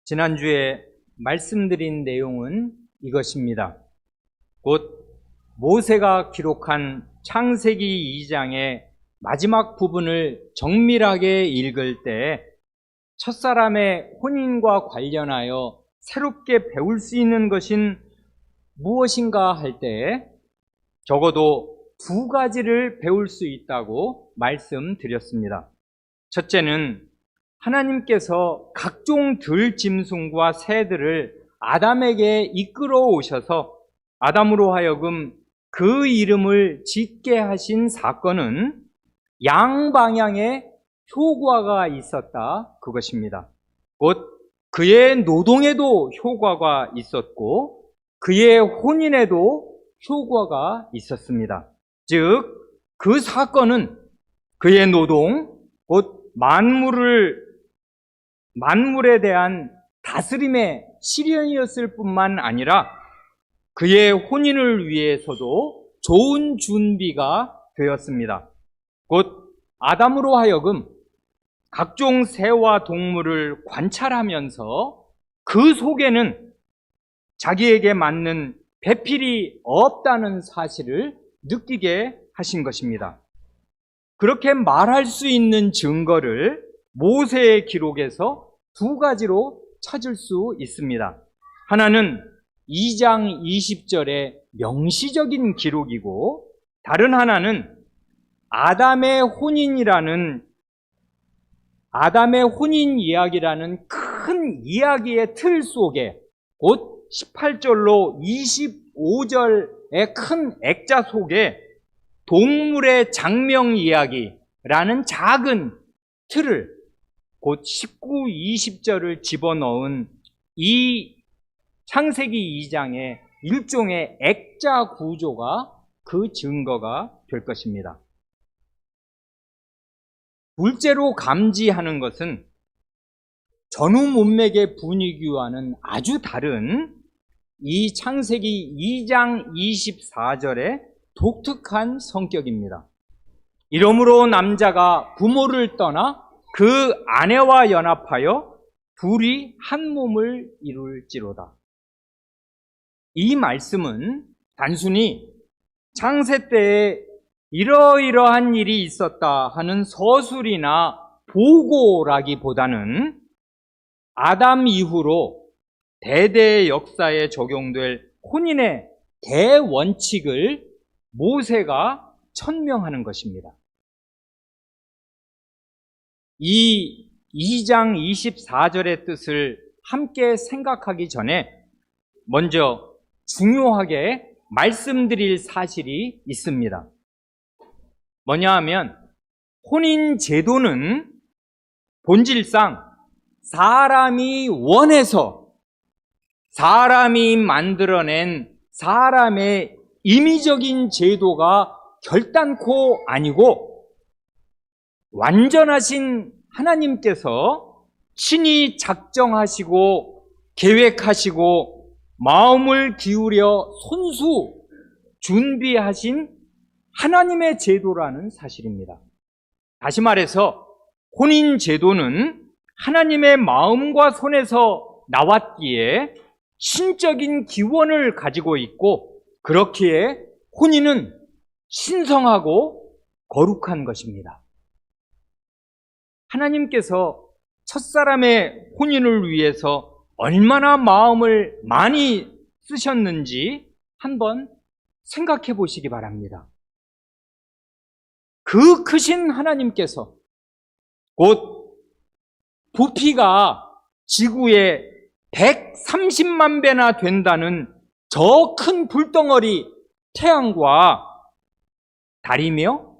지난주에 말씀드린 내용은 이것입니다. 곧 모세가 기록한 창세기 2장의 마지막 부분을 정밀하게 읽을 때 첫사람의 혼인과 관련하여 새롭게 배울 수 있는 것은 무엇인가 할 때 적어도 두 가지를 배울 수 있다고 말씀드렸습니다. 첫째는 하나님께서 각종 들짐승과 새들을 아담에게 이끌어 오셔서 아담으로 하여금 그 이름을 짓게 하신 사건은 양방향의 효과가 있었다, 그것입니다. 곧 그의 노동에도 효과가 있었고 그의 혼인에도 효과가 있었습니다. 즉 그 사건은 그의 노동, 곧 만물에 대한 다스림의 실현이었을 뿐만 아니라 그의 혼인을 위해서도 좋은 준비가 되었습니다. 곧 아담으로 하여금 각종 새와 동물을 관찰하면서 그 속에는 자기에게 맞는 배필이 없다는 사실을 느끼게 하신 것입니다. 그렇게 말할 수 있는 증거를 모세의 기록에서 두 가지로 찾을 수 있습니다. 하나는 2장 20절의 명시적인 기록이고 다른 하나는 아담의 혼인 이야기라는 큰 이야기의 틀 속에 곧 18절로 25절의 큰 액자 속에 동물의 장명 이야기라는 작은 틀을 곧 19, 20절을 집어넣은 이 창세기 2장의 일종의 액자 구조가 그 증거가 될 것입니다. 둘째로 감지하는 것은 전후 문맥의 분위기와는 아주 다른 이 창세기 2장 24절의 독특한 성격입니다. 이러므로 남자가 부모를 떠나 그 아내와 연합하여 둘이 한 몸을 이룰지로다. 이 말씀은 단순히 창세 때에 이러이러한 일이 있었다 하는 서술이나 보고라기보다는 아담 이후로 대대의 역사에 적용될 혼인의 대원칙을 모세가 천명하는 것입니다. 이 2장 24절의 뜻을 함께 생각하기 전에 먼저 중요하게 말씀드릴 사실이 있습니다. 뭐냐 하면 혼인 제도는 본질상 사람이 원해서 사람이 만들어낸 사람의 임의적인 제도가 결단코 아니고 완전하신 하나님께서 친히 작정하시고 계획하시고 마음을 기울여 손수 준비하신 하나님의 제도라는 사실입니다. 다시 말해서 혼인 제도는 하나님의 마음과 손에서 나왔기에 신적인 기원을 가지고 있고 그렇기에 혼인은 신성하고 거룩한 것입니다. 하나님께서 첫사람의 혼인을 위해서 얼마나 마음을 많이 쓰셨는지 한번 생각해 보시기 바랍니다. 그 크신 하나님께서 곧 부피가 지구에 130만 배나 된다는 저 큰 불덩어리 태양과 달이며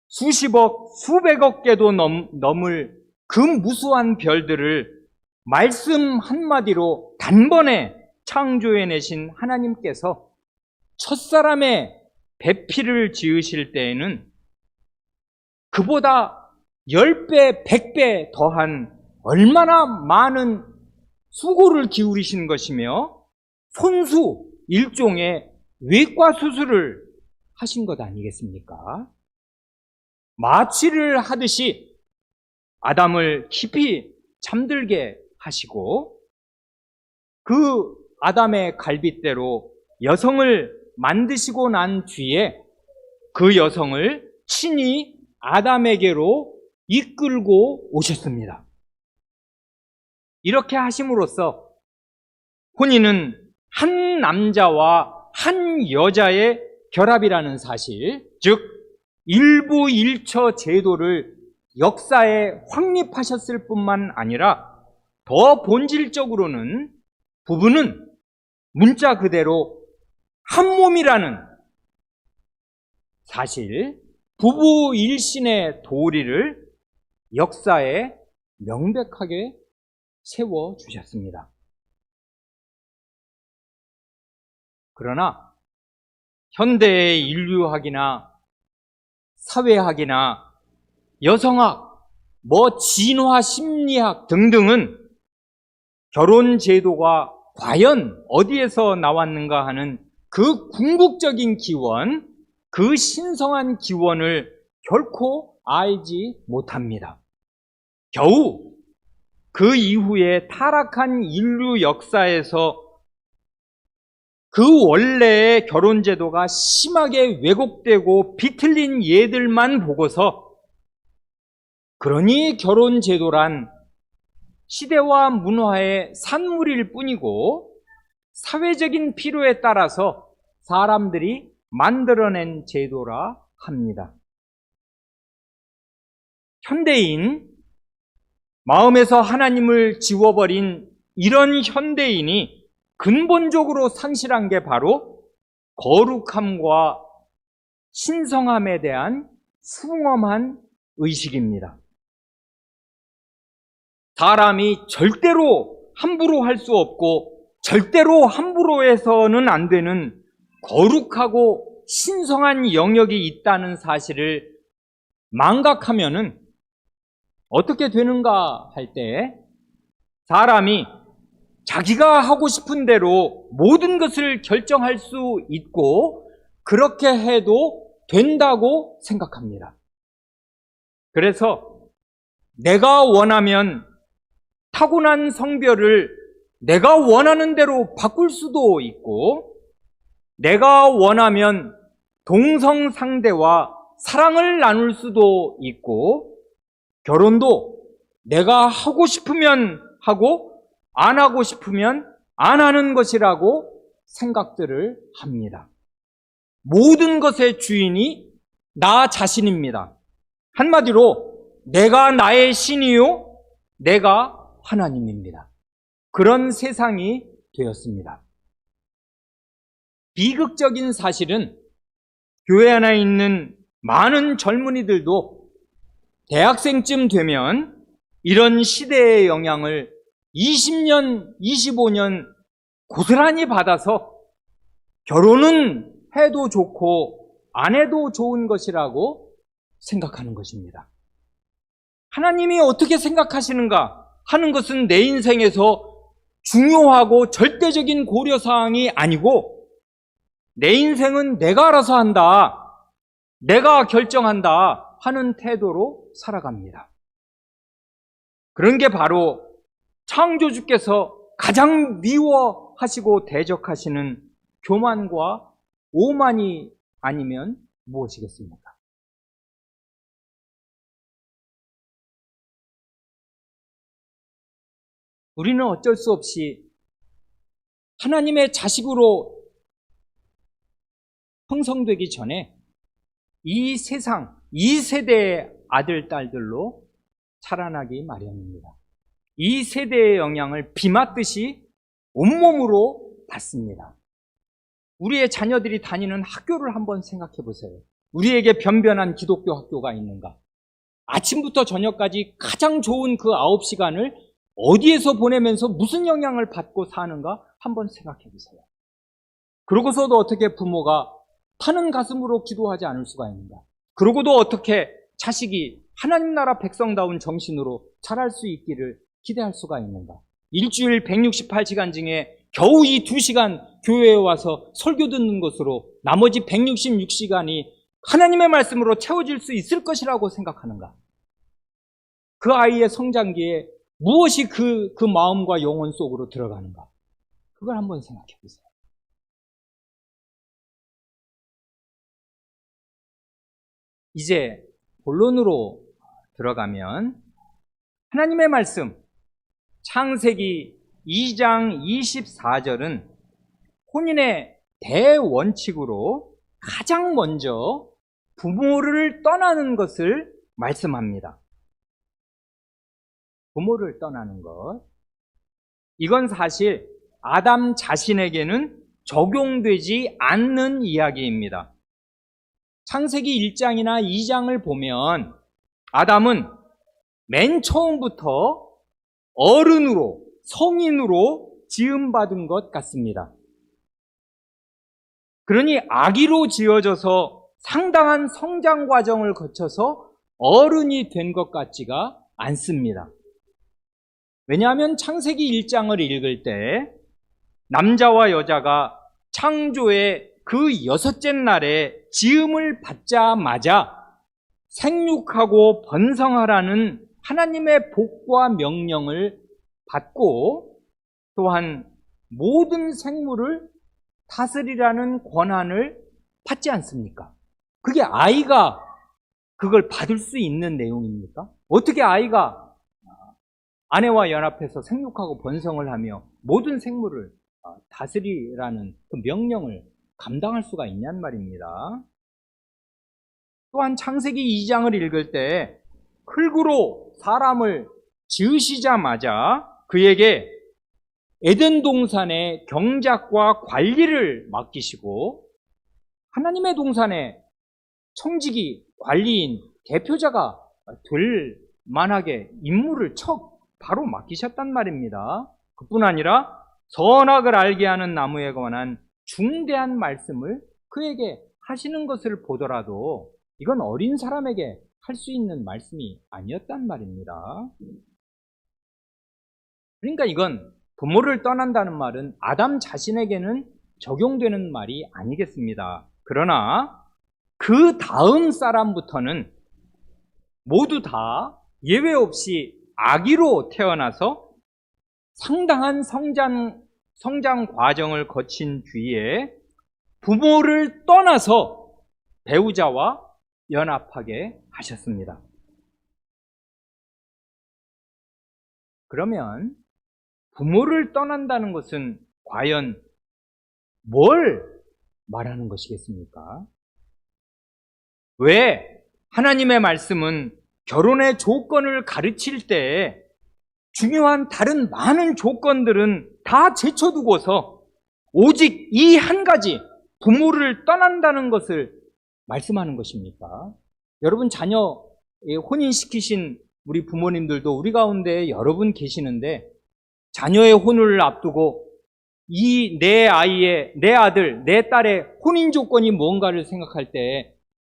수십억, 수백억 개도 넘을 그 무수한 별들을 말씀 한마디로 단번에 창조해내신 하나님께서 첫사람의 배필을 지으실 때에는 그보다 10배, 100배 더한 얼마나 많은 수고를 기울이신 것이며 손수 일종의 외과 수술을 하신 것 아니겠습니까? 마취를 하듯이 아담을 깊이 잠들게 하시고 그 아담의 갈빗대로 여성을 만드시고 난 뒤에 그 여성을 친히 아담에게로 이끌고 오셨습니다. 이렇게 하심으로써 혼인은 한 남자와 한 여자의 결합이라는 사실, 즉 일부 일처 제도를 역사에 확립하셨을 뿐만 아니라 더 본질적으로는 부부는 문자 그대로 한 몸이라는 사실, 부부 일신의 도리를 역사에 명백하게 세워주셨습니다. 그러나 현대의 인류학이나 사회학이나 여성학, 진화 심리학 등등은 결혼 제도가 과연 어디에서 나왔는가 하는 그 궁극적인 기원, 그 신성한 기원을 결코 알지 못합니다. 겨우 그 이후에 타락한 인류 역사에서 그 원래의 결혼 제도가 심하게 왜곡되고 비틀린 예들만 보고서 그러니 결혼 제도란 시대와 문화의 산물일 뿐이고 사회적인 필요에 따라서 사람들이 만들어낸 제도라 합니다. 현대인, 마음에서 하나님을 지워버린 이런 현대인이 근본적으로 상실한 게 바로 거룩함과 신성함에 대한 숭엄한 의식입니다. 사람이 절대로 함부로 할 수 없고 절대로 함부로 해서는 안 되는 거룩하고 신성한 영역이 있다는 사실을 망각하면은 어떻게 되는가 할 때 사람이 자기가 하고 싶은 대로 모든 것을 결정할 수 있고 그렇게 해도 된다고 생각합니다. 그래서 내가 원하면 타고난 성별을 내가 원하는 대로 바꿀 수도 있고 내가 원하면 동성 상대와 사랑을 나눌 수도 있고 결혼도 내가 하고 싶으면 하고 안 하고 싶으면 안 하는 것이라고 생각들을 합니다. 모든 것의 주인이 나 자신입니다. 한마디로 내가 나의 신이요, 내가 하나님입니다. 그런 세상이 되었습니다. 비극적인 사실은 교회 안에 있는 많은 젊은이들도 대학생쯤 되면 이런 시대의 영향을 20년, 25년 고스란히 받아서 결혼은 해도 좋고 안 해도 좋은 것이라고 생각하는 것입니다. 하나님이 어떻게 생각하시는가 하는 것은 내 인생에서 중요하고 절대적인 고려사항이 아니고 내 인생은 내가 알아서 한다, 내가 결정한다 하는 태도로 살아갑니다. 그런 게 바로 창조주께서 가장 미워하시고 대적하시는 교만과 오만이 아니면 무엇이겠습니까? 우리는 어쩔 수 없이 하나님의 자식으로 형성되기 전에 이 세상, 이 세대의 아들, 딸들로 자라나기 마련입니다. 이 세대의 영향을 비 맞듯이 온몸으로 받습니다. 우리의 자녀들이 다니는 학교를 한번 생각해 보세요. 우리에게 변변한 기독교 학교가 있는가? 아침부터 저녁까지 가장 좋은 그 9시간을 어디에서 보내면서 무슨 영향을 받고 사는가 한번 생각해 보세요. 그러고서도 어떻게 부모가 타는 가슴으로 기도하지 않을 수가 있는가? 그러고도 어떻게 자식이 하나님 나라 백성다운 정신으로 자랄 수 있기를 기대할 수가 있는가? 일주일 168시간 중에 겨우 이 2시간 교회에 와서 설교 듣는 것으로 나머지 166시간이 하나님의 말씀으로 채워질 수 있을 것이라고 생각하는가? 그 아이의 성장기에 무엇이 그 마음과 영혼 속으로 들어가는가? 그걸 한번 생각해 보세요. 이제 본론으로 들어가면 하나님의 말씀 창세기 2장 24절은 혼인의 대원칙으로 가장 먼저 부모를 떠나는 것을 말씀합니다. 부모를 떠나는 것. 이건 사실 아담 자신에게는 적용되지 않는 이야기입니다. 창세기 1장이나 2장을 보면 아담은 맨 처음부터 어른으로, 성인으로 지음받은 것 같습니다. 그러니 아기로 지어져서 상당한 성장 과정을 거쳐서 어른이 된 것 같지가 않습니다. 왜냐하면 창세기 1장을 읽을 때 남자와 여자가 창조의 그 여섯째 날에 지음을 받자마자 생육하고 번성하라는 하나님의 복과 명령을 받고 또한 모든 생물을 다스리라는 권한을 받지 않습니까? 그게 아이가 그걸 받을 수 있는 내용입니까? 어떻게 아이가 아내와 연합해서 생육하고 번성을 하며 모든 생물을 다스리라는 그 명령을 감당할 수가 있냔 말입니다. 또한 창세기 2장을 읽을 때 흙으로 사람을 지으시자마자 그에게 에덴 동산의 경작과 관리를 맡기시고 하나님의 동산의 청지기, 관리인, 대표자가 될 만하게 임무를 바로 맡기셨단 말입니다. 그뿐 아니라 선악을 알게 하는 나무에 관한 중대한 말씀을 그에게 하시는 것을 보더라도 이건 어린 사람에게 할 수 있는 말씀이 아니었단 말입니다. 그러니까 이건 부모를 떠난다는 말은 아담 자신에게는 적용되는 말이 아니겠습니다. 그러나 그 다음 사람부터는 모두 다 예외 없이 아기로 태어나서 상당한 성장 과정을 거친 뒤에 부모를 떠나서 배우자와 연합하게 하셨습니다. 그러면 부모를 떠난다는 것은 과연 뭘 말하는 것이겠습니까? 왜 하나님의 말씀은 결혼의 조건을 가르칠 때 중요한 다른 많은 조건들은 다 제쳐두고서 오직 이 한 가지 부모를 떠난다는 것을 말씀하는 것입니까? 여러분 자녀 혼인시키신 우리 부모님들도 우리 가운데 여러분 계시는데 자녀의 혼을 앞두고 이 내 아이의, 내 아들, 내 딸의 혼인 조건이 뭔가를 생각할 때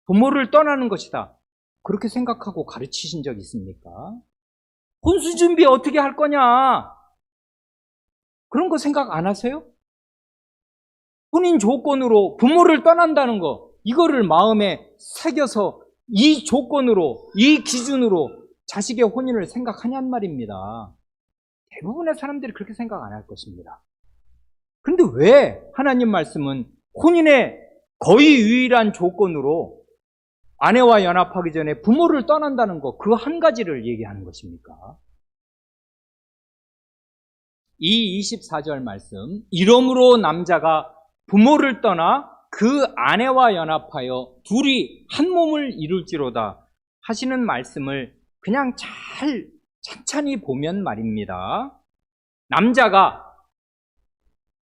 부모를 떠나는 것이다. 그렇게 생각하고 가르치신 적 있습니까? 혼수 준비 어떻게 할 거냐? 그런 거 생각 안 하세요? 혼인 조건으로 부모를 떠난다는 거, 이거를 마음에 새겨서 이 조건으로, 이 기준으로 자식의 혼인을 생각하냔 말입니다. 대부분의 사람들이 그렇게 생각 안 할 것입니다. 그런데 왜 하나님 말씀은 혼인의 거의 유일한 조건으로 아내와 연합하기 전에 부모를 떠난다는 것, 그 한 가지를 얘기하는 것입니까? 이 24절 말씀, 이러므로 남자가 부모를 떠나 그 아내와 연합하여 둘이 한 몸을 이룰지로다 하시는 말씀을 그냥 찬찬히 보면 말입니다. 남자가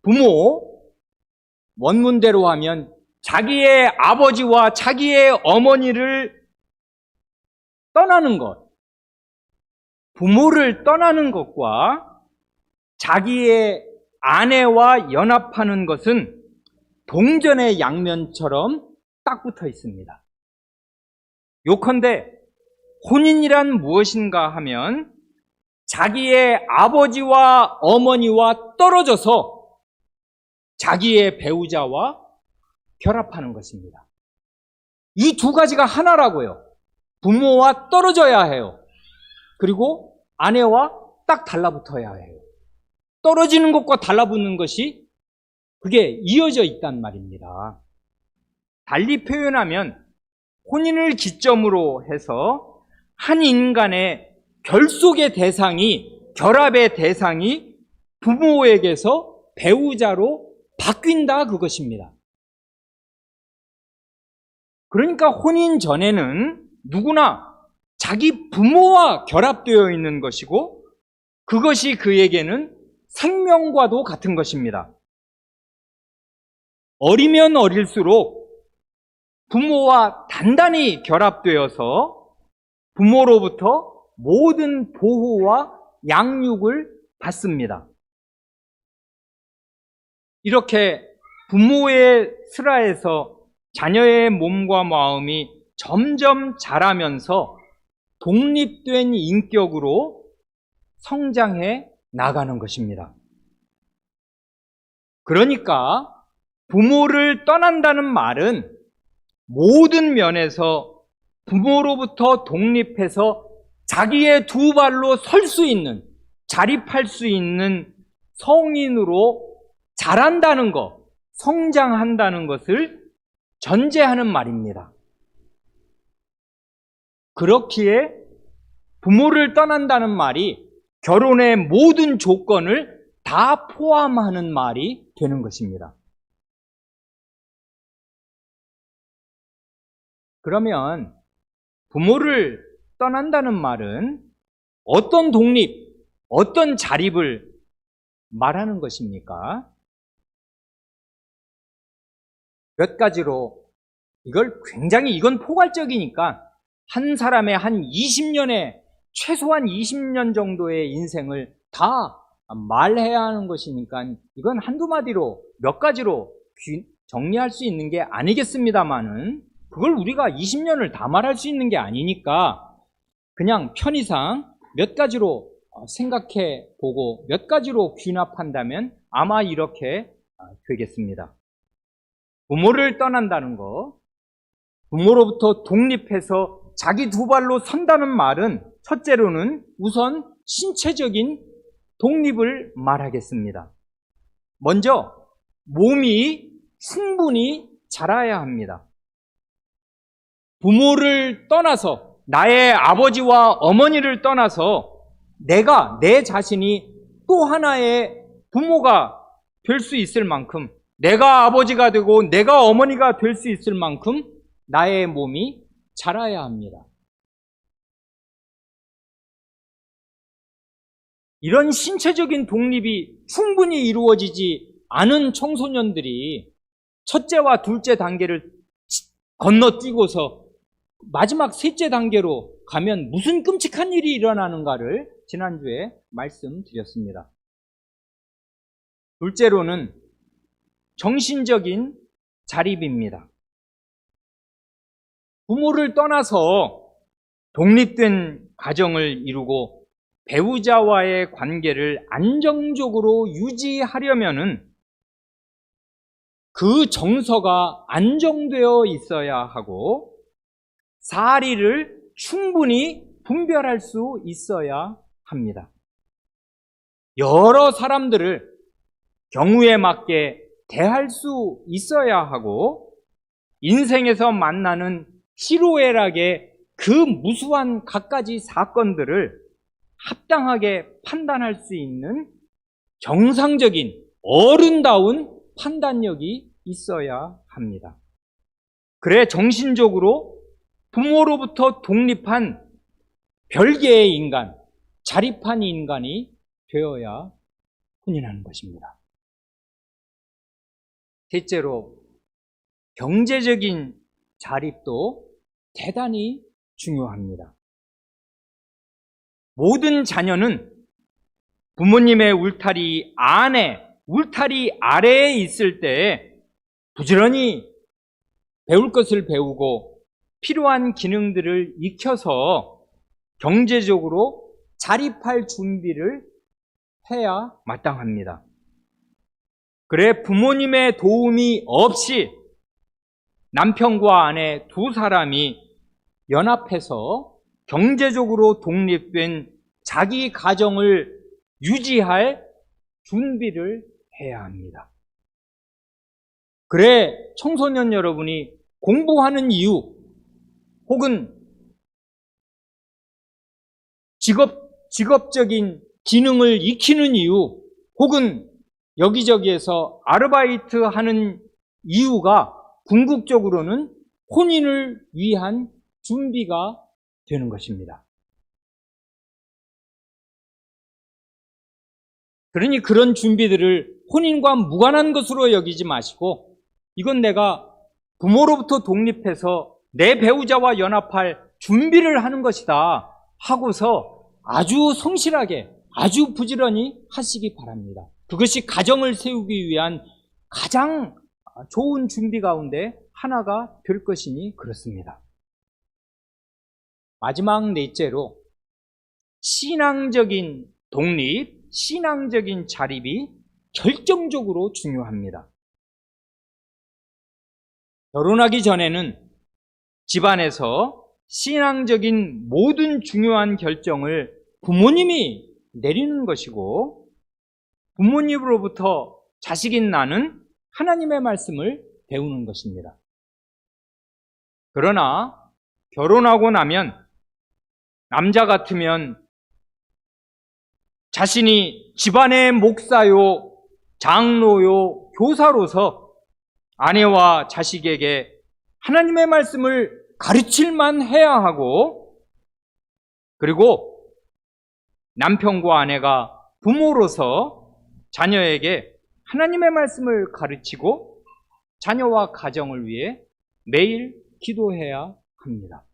부모, 원문대로 하면 자기의 아버지와 자기의 어머니를 떠나는 것, 부모를 떠나는 것과 자기의 아내와 연합하는 것은 동전의 양면처럼 딱 붙어 있습니다. 요컨대 혼인이란 무엇인가 하면 자기의 아버지와 어머니와 떨어져서 자기의 배우자와 결합하는 것입니다. 이 두 가지가 하나라고요. 부모와 떨어져야 해요. 그리고 아내와 딱 달라붙어야 해요. 떨어지는 것과 달라붙는 것이 그게 이어져 있단 말입니다. 달리 표현하면 혼인을 기점으로 해서 한 인간의 결속의 대상이, 결합의 대상이 부모에게서 배우자로 바뀐다, 그것입니다. 그러니까 혼인 전에는 누구나 자기 부모와 결합되어 있는 것이고 그것이 그에게는 생명과도 같은 것입니다. 어리면 어릴수록 부모와 단단히 결합되어서 부모로부터 모든 보호와 양육을 받습니다. 이렇게 부모의 슬하에서 자녀의 몸과 마음이 점점 자라면서 독립된 인격으로 성장해 나가는 것입니다. 그러니까 부모를 떠난다는 말은 모든 면에서 부모로부터 독립해서 자기의 두 발로 설 수 있는, 자립할 수 있는 성인으로 자란다는 것, 성장한다는 것을 전제하는 말입니다. 그렇기에 부모를 떠난다는 말이 결혼의 모든 조건을 다 포함하는 말이 되는 것입니다. 그러면 부모를 떠난다는 말은 어떤 독립, 어떤 자립을 말하는 것입니까? 몇 가지로 이건 포괄적이니까 한 사람의 한 20년의 최소한 20년 정도의 인생을 다 말해야 하는 것이니까 이건 한두 마디로 몇 가지로 정리할 수 있는 게 아니겠습니다만은 그걸 우리가 20년을 다 말할 수 있는 게 아니니까 그냥 편의상 몇 가지로 생각해 보고 몇 가지로 귀납한다면 아마 이렇게 되겠습니다. 부모를 떠난다는 것, 부모로부터 독립해서 자기 두 발로 선다는 말은 첫째로는 우선 신체적인 독립을 말하겠습니다. 먼저 몸이 충분히 자라야 합니다. 부모를 떠나서 나의 아버지와 어머니를 떠나서 내 자신이 또 하나의 부모가 될 수 있을 만큼 내가 아버지가 되고 내가 어머니가 될 수 있을 만큼 나의 몸이 자라야 합니다. 이런 신체적인 독립이 충분히 이루어지지 않은 청소년들이 첫째와 둘째 단계를 건너뛰고서 마지막 셋째 단계로 가면 무슨 끔찍한 일이 일어나는가를 지난주에 말씀드렸습니다. 둘째로는 정신적인 자립입니다. 부모를 떠나서 독립된 가정을 이루고 배우자와의 관계를 안정적으로 유지하려면은 그 정서가 안정되어 있어야 하고 사리를 충분히 분별할 수 있어야 합니다. 여러 사람들을 경우에 맞게 대할 수 있어야 하고 인생에서 만나는 희로애락의 그 무수한 갖가지 사건들을 합당하게 판단할 수 있는 정상적인 어른다운 판단력이 있어야 합니다. 그래 정신적으로 부모로부터 독립한 별개의 인간, 자립한 인간이 되어야 혼인하는 것입니다. 셋째로 경제적인 자립도 대단히 중요합니다. 모든 자녀는 부모님의 울타리 아래에 있을 때 부지런히 배울 것을 배우고 필요한 기능들을 익혀서 경제적으로 자립할 준비를 해야 마땅합니다. 그래 부모님의 도움이 없이 남편과 아내 두 사람이 연합해서 경제적으로 독립된 자기 가정을 유지할 준비를 해야 합니다. 그래 청소년 여러분이 공부하는 이유 혹은 직업적인 기능을 익히는 이유 혹은 여기저기에서 아르바이트 하는 이유가 궁극적으로는 혼인을 위한 준비가 되는 것입니다. 그러니 그런 준비들을 혼인과 무관한 것으로 여기지 마시고 이건 내가 부모로부터 독립해서 내 배우자와 연합할 준비를 하는 것이다 하고서 아주 성실하게 아주 부지런히 하시기 바랍니다. 그것이 가정을 세우기 위한 가장 좋은 준비 가운데 하나가 될 것이니 그렇습니다. 마지막 넷째로 신앙적인 독립, 신앙적인 자립이 결정적으로 중요합니다. 결혼하기 전에는 집안에서 신앙적인 모든 중요한 결정을 부모님이 내리는 것이고 부모님으로부터 자식인 나는 하나님의 말씀을 배우는 것입니다. 그러나 결혼하고 나면 남자 같으면 자신이 집안의 목사요, 장로요, 교사로서 아내와 자식에게 하나님의 말씀을 가르칠만 해야 하고 그리고 남편과 아내가 부모로서 자녀에게 하나님의 말씀을 가르치고 자녀와 가정을 위해 매일 기도해야 합니다.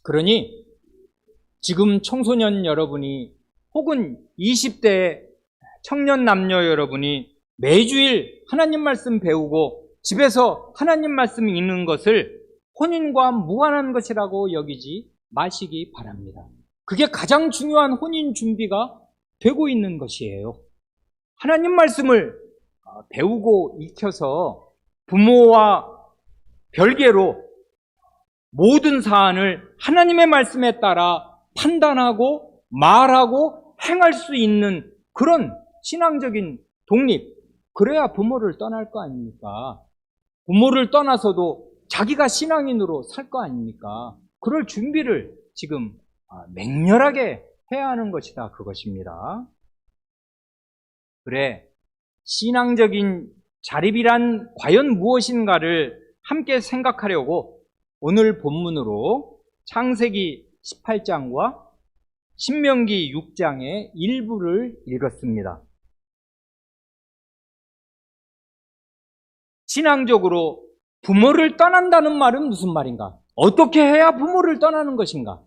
그러니 지금 청소년 여러분이 혹은 20대 청년 남녀 여러분이 매주일 하나님 말씀 배우고 집에서 하나님 말씀 읽는 것을 혼인과 무관한 것이라고 여기지 마시기 바랍니다. 그게 가장 중요한 혼인 준비가 되고 있는 것이에요. 하나님 말씀을 배우고 익혀서 부모와 별개로 모든 사안을 하나님의 말씀에 따라 판단하고 말하고 행할 수 있는 그런 신앙적인 독립, 그래야 부모를 떠날 거 아닙니까? 부모를 떠나서도 자기가 신앙인으로 살 거 아닙니까? 그럴 준비를 지금 맹렬하게 해야 하는 것이다, 그것입니다. 그래, 신앙적인 자립이란 과연 무엇인가를 함께 생각하려고 오늘 본문으로 창세기 18장과 신명기 6장의 일부를 읽었습니다. 신앙적으로 부모를 떠난다는 말은 무슨 말인가? 어떻게 해야 부모를 떠나는 것인가?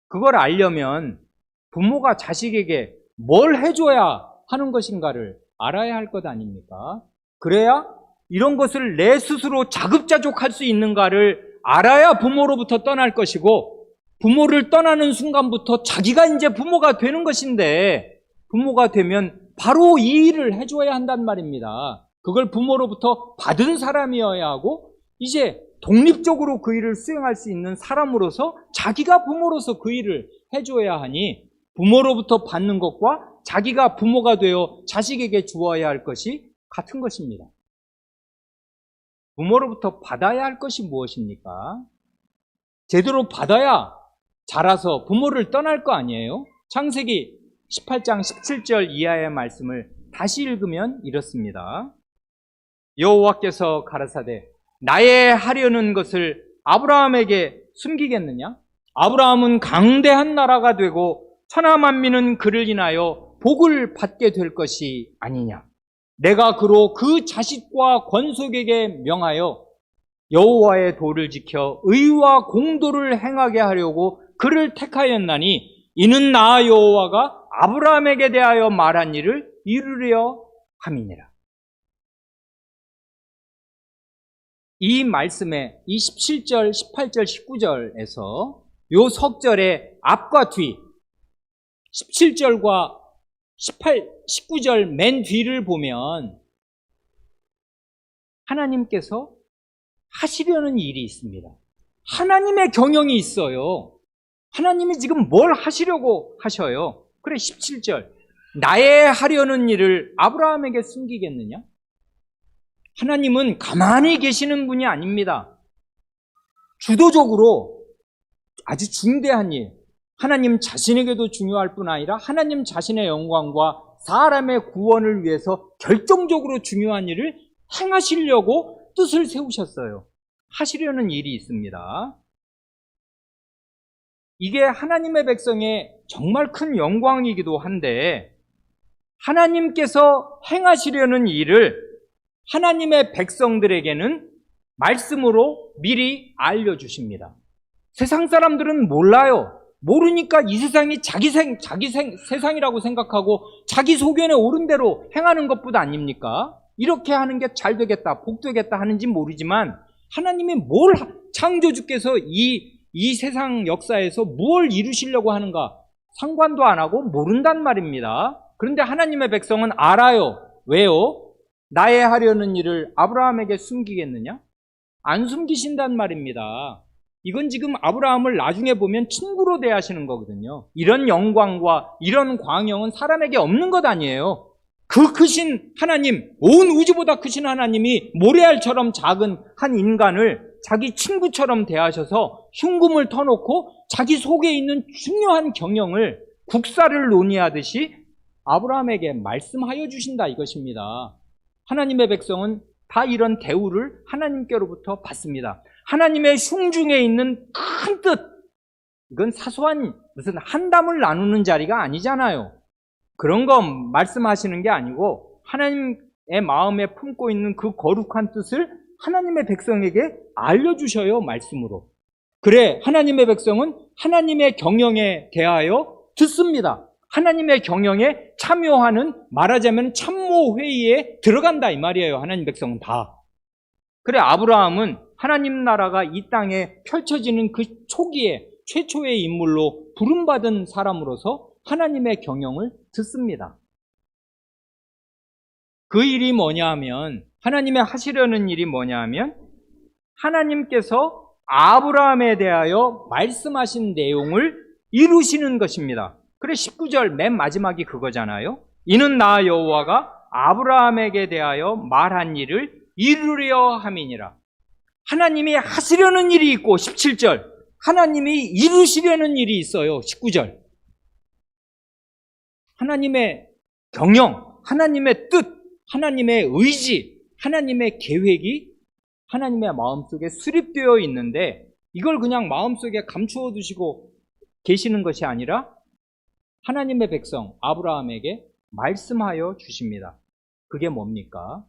그걸 알려면 부모가 자식에게 뭘 해줘야 하는 것인가를 알아야 할 것 아닙니까? 그래야 이런 것을 내 스스로 자급자족할 수 있는가를 알아야 부모로부터 떠날 것이고 부모를 떠나는 순간부터 자기가 이제 부모가 되는 것인데 부모가 되면 바로 이 일을 해줘야 한단 말입니다. 그걸 부모로부터 받은 사람이어야 하고 이제 독립적으로 그 일을 수행할 수 있는 사람으로서 자기가 부모로서 그 일을 해줘야 하니 부모로부터 받는 것과 자기가 부모가 되어 자식에게 주어야 할 것이 같은 것입니다. 부모로부터 받아야 할 것이 무엇입니까? 제대로 받아야 자라서 부모를 떠날 거 아니에요? 창세기 18장 17절 이하의 말씀을 다시 읽으면 이렇습니다. 여호와께서 가라사대 나의 하려는 것을 아브라함에게 숨기겠느냐? 아브라함은 강대한 나라가 되고 천하만민은 그를 인하여 복을 받게 될 것이 아니냐? 내가 그로 그 자식과 권속에게 명하여 여호와의 도를 지켜 의와 공도를 행하게 하려고 그를 택하였나니 이는 나 여호와가 아브라함에게 대하여 말한 일을 이루려 함이니라. 이 말씀에 이 17절, 18절, 19절에서 요 석절의 앞과 뒤 17절과 19절 맨 뒤를 보면 하나님께서 하시려는 일이 있습니다. 하나님의 경영이 있어요. 하나님이 지금 뭘 하시려고 하셔요? 그래, 17절. 나의 하려는 일을 아브라함에게 숨기겠느냐? 하나님은 가만히 계시는 분이 아닙니다. 주도적으로 아주 중대한 일, 하나님 자신에게도 중요할 뿐 아니라 하나님 자신의 영광과 사람의 구원을 위해서 결정적으로 중요한 일을 행하시려고 뜻을 세우셨어요. 하시려는 일이 있습니다. 이게 하나님의 백성의 정말 큰 영광이기도 한데, 하나님께서 행하시려는 일을 하나님의 백성들에게는 말씀으로 미리 알려주십니다. 세상 사람들은 몰라요. 모르니까 이 세상이 자기 세상이라고 생각하고 자기 소견에 옳은 대로 행하는 것뿐 아닙니까? 이렇게 하는 게 잘 되겠다, 복되겠다 하는지 모르지만 하나님이 창조주께서 이 세상 역사에서 뭘 이루시려고 하는가 상관도 안 하고 모른단 말입니다. 그런데 하나님의 백성은 알아요. 왜요? 나의 하려는 일을 아브라함에게 숨기겠느냐? 안 숨기신단 말입니다. 이건 지금 아브라함을 나중에 보면 친구로 대하시는 거거든요. 이런 영광과 이런 광영은 사람에게 없는 것 아니에요. 그 크신 하나님, 온 우주보다 크신 하나님이 모래알처럼 작은 한 인간을 자기 친구처럼 대하셔서 흉금을 터놓고 자기 속에 있는 중요한 경영을 국사를 논의하듯이 아브라함에게 말씀하여 주신다 이것입니다. 하나님의 백성은 다 이런 대우를 하나님께로부터 받습니다. 하나님의 흉중에 있는 큰 뜻, 이건 사소한 무슨 한담을 나누는 자리가 아니잖아요. 그런 거 말씀하시는 게 아니고 하나님의 마음에 품고 있는 그 거룩한 뜻을 하나님의 백성에게 알려주셔요, 말씀으로. 그래, 하나님의 백성은 하나님의 경영에 대하여 듣습니다. 하나님의 경영에 참여하는, 말하자면 참모회의에 들어간다 이 말이에요. 하나님 백성은 다. 그래, 아브라함은 하나님 나라가 이 땅에 펼쳐지는 그 초기에 최초의 인물로 부름받은 사람으로서 하나님의 경영을 듣습니다. 그 일이 뭐냐 하면, 하나님의 하시려는 일이 뭐냐 하면, 하나님께서 아브라함에 대하여 말씀하신 내용을 이루시는 것입니다. 그래, 19절 맨 마지막이 그거잖아요. 이는 나 여호와가 아브라함에게 대하여 말한 일을 이루려 함이니라. 하나님이 하시려는 일이 있고, 17절 하나님이 이루시려는 일이 있어요. 19절 하나님의 경영, 하나님의 뜻, 하나님의 의지, 하나님의 계획이 하나님의 마음속에 수립되어 있는데, 이걸 그냥 마음속에 감추어 두시고 계시는 것이 아니라 하나님의 백성 아브라함에게 말씀하여 주십니다. 그게 뭡니까?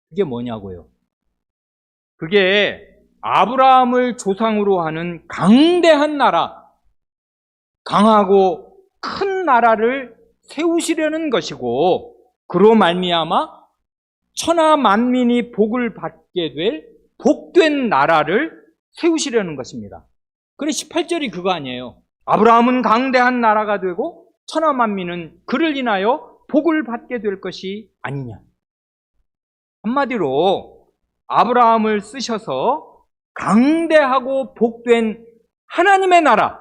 그게 뭐냐고요? 그게 아브라함을 조상으로 하는 강대한 나라, 강하고 큰 나라를 세우시려는 것이고, 그로 말미암아 천하 만민이 복을 받게 될 복된 나라를 세우시려는 것입니다. 그래, 18절이 그거 아니에요. 아브라함은 강대한 나라가 되고 천하 만민은 그를 인하여 복을 받게 될 것이 아니냐. 한마디로 아브라함을 쓰셔서 강대하고 복된 하나님의 나라,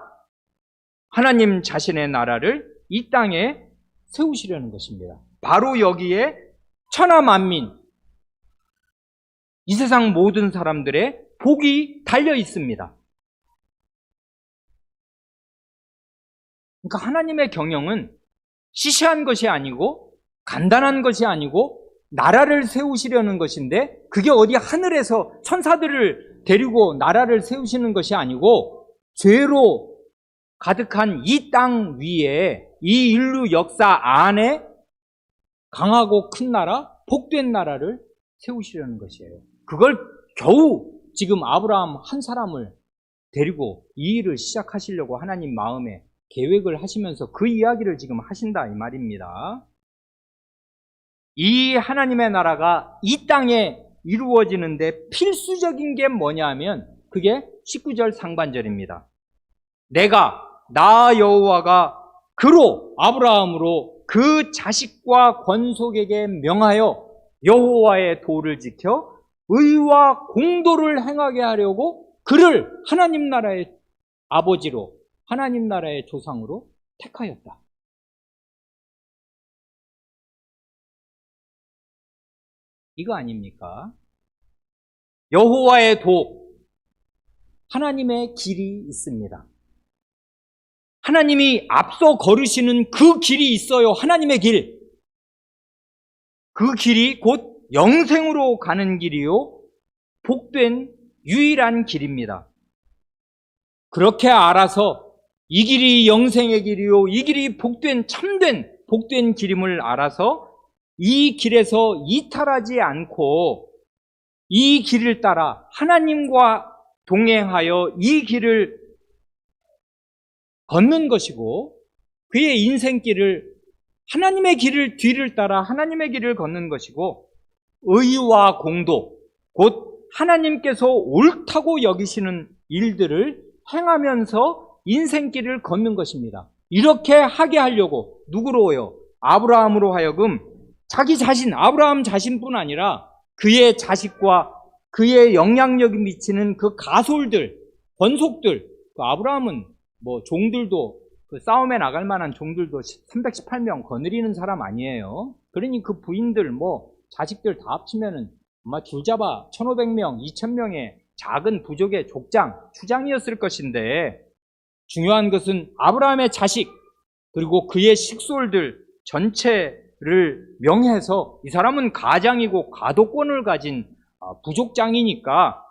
하나님 자신의 나라를 이 땅에 세우시려는 것입니다. 바로 여기에 천하 만민, 이 세상 모든 사람들의 복이 달려 있습니다. 그러니까 하나님의 경영은 시시한 것이 아니고 간단한 것이 아니고 나라를 세우시려는 것인데, 그게 어디 하늘에서 천사들을 데리고 나라를 세우시는 것이 아니고 죄로 가득한 이 땅 위에, 이 인류 역사 안에 강하고 큰 나라, 복된 나라를 세우시려는 것이에요. 그걸 겨우 지금 아브라함 한 사람을 데리고 이 일을 시작하시려고 하나님 마음에 계획을 하시면서 그 이야기를 지금 하신다 이 말입니다. 이 하나님의 나라가 이 땅에 이루어지는데 필수적인 게 뭐냐 하면 그게 19절 상반절입니다. 나 여호와가 그로, 아브라함으로 그 자식과 권속에게 명하여 여호와의 도를 지켜 의와 공도를 행하게 하려고 그를 하나님 나라의 아버지로, 하나님 나라의 조상으로 택하였다. 이거 아닙니까? 여호와의 도, 하나님의 길이 있습니다. 하나님이 앞서 걸으시는 그 길이 있어요. 하나님의 길. 그 길이 곧 영생으로 가는 길이요, 복된 유일한 길입니다. 그렇게 알아서 이 길이 영생의 길이요, 이 길이 복된 참된 복된 길임을 알아서 이 길에서 이탈하지 않고 이 길을 따라 하나님과 동행하여 이 길을 걷는 것이고, 그의 인생길을, 하나님의 길을 뒤를 따라 하나님의 길을 걷는 것이고, 의와 공도, 곧 하나님께서 옳다고 여기시는 일들을 행하면서 인생길을 걷는 것입니다. 이렇게 하게 하려고 누구로요? 아브라함으로 하여금 자기 자신, 아브라함 자신뿐 아니라 그의 자식과 그의 영향력이 미치는 그 가솔들, 권속들, 그 아브라함은 뭐 종들도, 그 싸움에 나갈 만한 종들도 318명 거느리는 사람 아니에요. 그러니 그 부인들, 뭐 자식들 다 합치면은 아마 줄잡아 1500명, 2000명의 작은 부족의 족장, 추장이었을 것인데, 중요한 것은 아브라함의 자식 그리고 그의 식솔들 전체를 명해서 이 사람은 가장이고 가도권을 가진 부족장이니까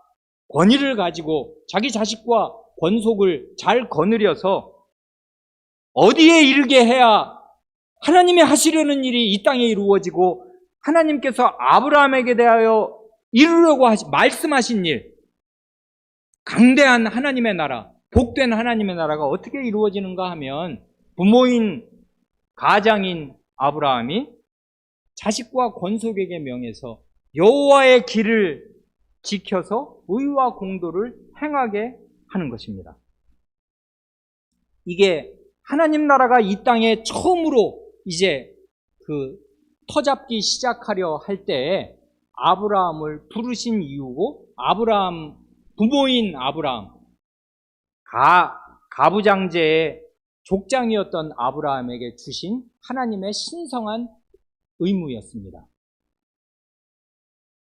권위를 가지고 자기 자식과 권속을 잘 거느려서 어디에 이르게 해야 하나님이 하시려는 일이 이 땅에 이루어지고 하나님께서 아브라함에게 대하여 이루려고 말씀하신 일, 강대한 하나님의 나라, 복된 하나님의 나라가 어떻게 이루어지는가 하면, 부모인 가장인 아브라함이 자식과 권속에게 명해서 여호와의 길을 지켜서 의와 공도를 행하게 하는 것입니다. 이게 하나님 나라가 이 땅에 처음으로 이제 그 터잡기 시작하려 할 때 아브라함을 부르신 이유고, 아브라함, 부모인 아브라함, 가부장제의 족장이었던 아브라함에게 주신 하나님의 신성한 의무였습니다.